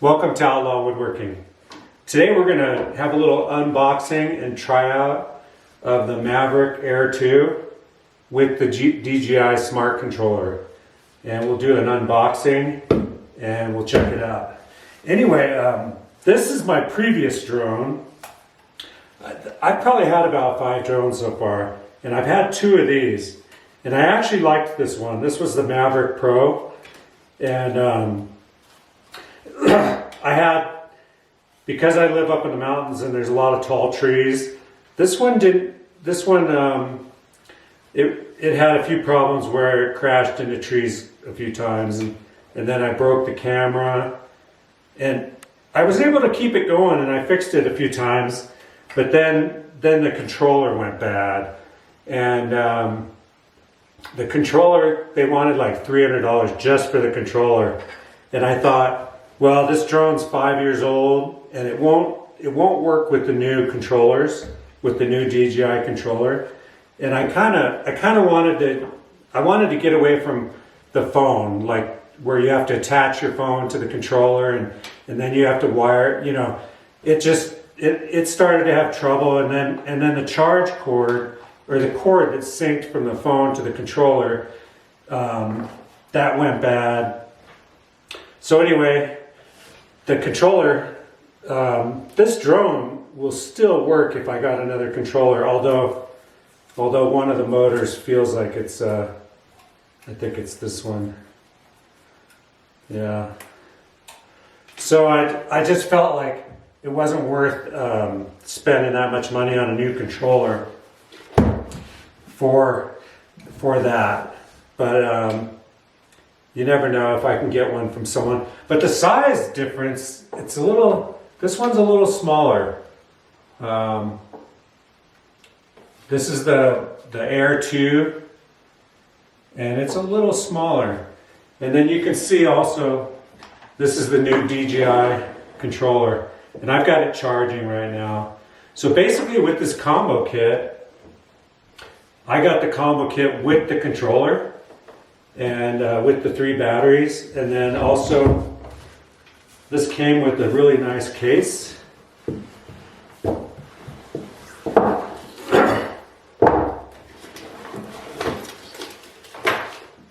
Welcome to Outlaw Woodworking. Today we're going to have a little unboxing and tryout of the Mavic Air 2 with the DJI Smart Controller. And we'll do an unboxing and we'll check it out. Anyway, this is my previous drone. I've probably had about 5 drones so far, and I've had 2 of these. And I actually liked this one. This was the Mavic Pro. And I had, because I live up in the mountains and there's a lot of tall trees, it had a few problems where it crashed into trees a few times, and then I broke the camera, and I was able to keep it going and I fixed it a few times, but then the controller went bad, and the controller, they wanted like $300 just for the controller, and I thought, well, this drone's 5 years old and it won't work with the new controllers, with the new DJI controller. And I kind of wanted to get away from the phone, like where you have to attach your phone to the controller and then you have to wire, you know, it started to have trouble, and then the charge cord, or the cord that's synced from the phone to the controller, that went bad. So anyway, the controller, this drone will still work if I got another controller, although one of the motors feels like it's, I think it's this one. Yeah. So I just felt like it wasn't worth spending that much money on a new controller for that. But you never know if I can get one from someone. But the size difference, this one's a little smaller. This is the Air 2, and it's a little smaller. And then you can see also, this is the new DJI controller, and I've got it charging right now. So basically with this combo kit, I got the combo kit with the controller, and with the 3 batteries, and then also this came with a really nice case.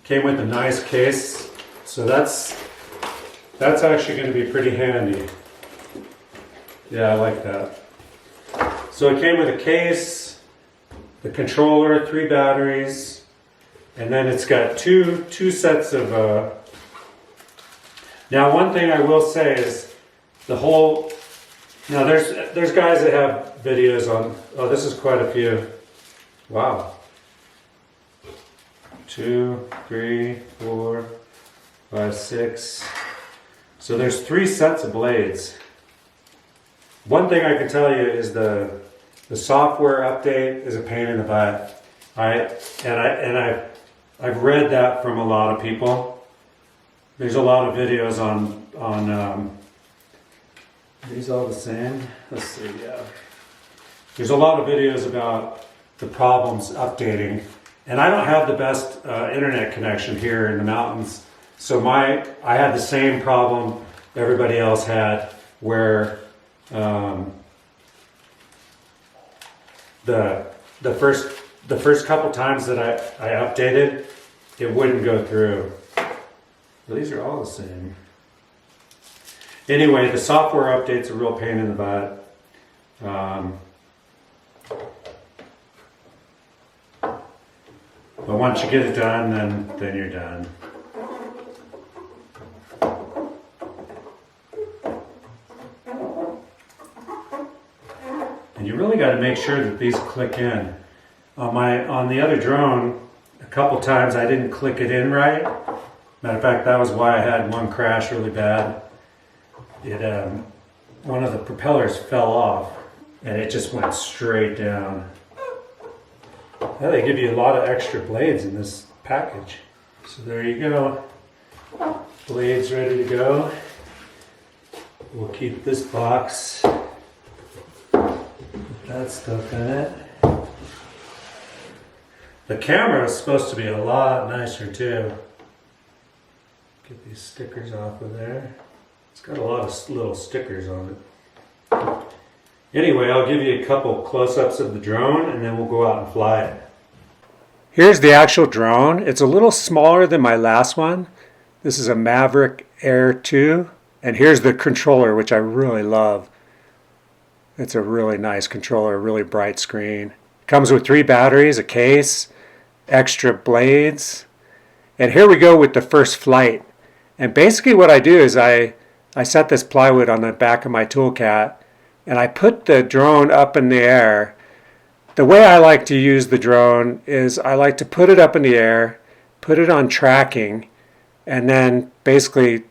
Came with a nice case, so that's actually going to be pretty handy. Yeah, I like that. So it came with a case, the controller, 3 batteries, and then it's got two sets of, now one thing I will say is now there's guys that have videos on, oh, this is quite a few. Wow. 2, 3, 4, 5, 6. So there's 3 sets of blades. One thing I can tell you is the software update is a pain in the butt. I've read that from a lot of people. There's a lot of videos on these all the same? Let's see, yeah. There's a lot of videos about the problems updating. And I don't have the best internet connection here in the mountains. So I had the same problem everybody else had, where the first couple times that I updated, it wouldn't go through. Well, these are all the same. Anyway, the software update's a real pain in the butt. But once you get it done, then you're done. And you really got to make sure that these click in. On the other drone, a couple times I didn't click it in right. Matter of fact, that was why I had one crash really bad. One of the propellers fell off and it just went straight down. Yeah, they give you a lot of extra blades in this package. So there you go. Blades ready to go. We'll keep this box with that stuff in it. The camera is supposed to be a lot nicer too. Get these stickers off of there. It's got a lot of little stickers on it. Anyway, I'll give you a couple close-ups of the drone and then we'll go out and fly it. Here's the actual drone. It's a little smaller than my last one. This is a Mavic Air 2. And here's the controller, which I really love. It's a really nice controller, really bright screen. Comes with 3 batteries, a case, extra blades. And here we go with the first flight. And basically what I do is I set this plywood on the back of my TOOLCAT and I put the drone up in the air. The way I like to use the drone is I like to put it up in the air, put it on tracking, and then basically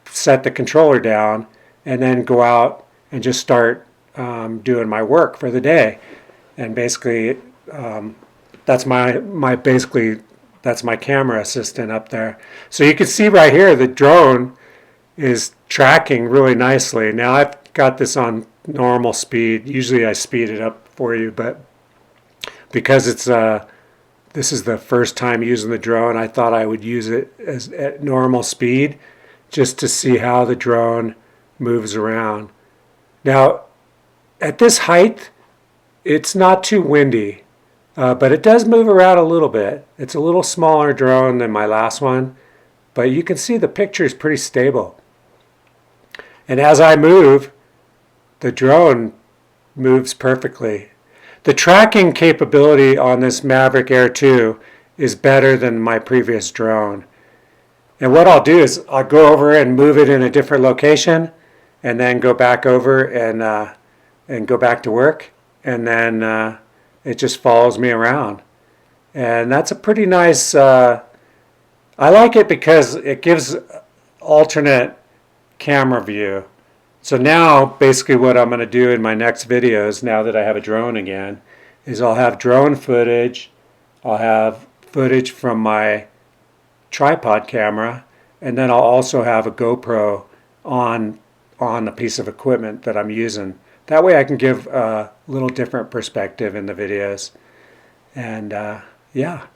set the controller down and then go out and just start doing my work for the day. And basically that's my camera assistant up there. So you can see right here the drone is tracking really nicely. Now I've got this on normal speed. Usually I speed it up for you, but because it's this is the first time using the drone, I thought I would use it at normal speed just to see how the drone moves around. Now at this height it's not too windy, but it does move around a little bit. It's a little smaller drone than my last one, but you can see the picture is pretty stable. And as I move, the drone moves perfectly. The tracking capability on this Mavic Air 2 is better than my previous drone. And what I'll do is I'll go over and move it in a different location and then go back over and go back to work. And then it just follows me around. And that's a pretty nice, I like it because it gives alternate camera view. So now basically what I'm going to do in my next videos, now that I have a drone again, is I'll have drone footage, I'll have footage from my tripod camera, and then I'll also have a GoPro on a piece of equipment that I'm using. That way I can give a little different perspective in the videos. And yeah.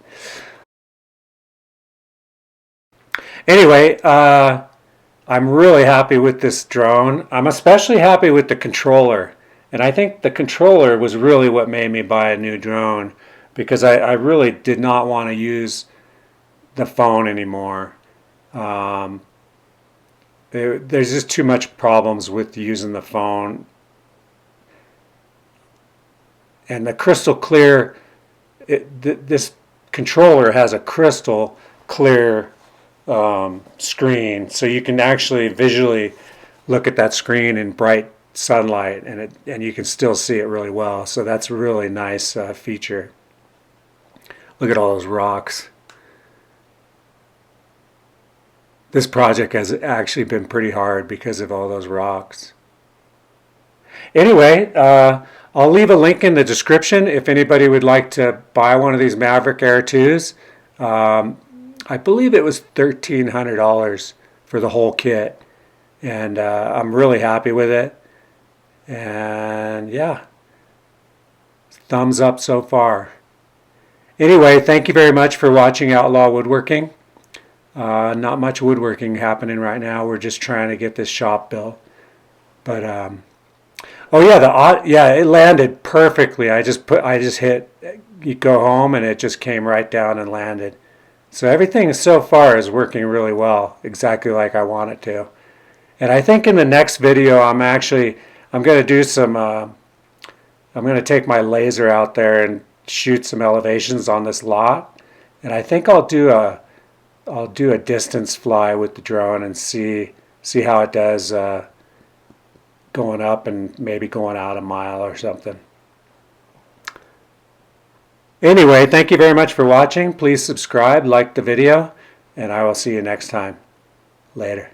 Anyway, I'm really happy with this drone. I'm especially happy with the controller. And I think the controller was really what made me buy a new drone, because I really did not want to use the phone anymore. There's just too much problems with using the phone. And the crystal clear, this controller has a crystal clear screen, so you can actually visually look at that screen in bright sunlight, and you can still see it really well. So that's a really nice feature. Look at all those rocks. This project has actually been pretty hard because of all those rocks. Anyway, I'll leave a link in the description if anybody would like to buy one of these Mavic Air 2s. I believe it was $1,300 for the whole kit, and I'm really happy with it. And yeah, thumbs up so far. Anyway, thank you very much for watching Outlaw Woodworking. Not much woodworking happening right now. We're just trying to get this shop built. But oh yeah, it landed perfectly. I just hit you go home and it just came right down and landed. So everything so far is working really well, exactly like I want it to. And I think in the next video I'm going to do some I'm going to take my laser out there and shoot some elevations on this lot. And I think I'll do a distance fly with the drone and see how it does going up and maybe going out a mile or something. Anyway, thank you very much for watching. Please subscribe, like the video, and I will see you next time. Later.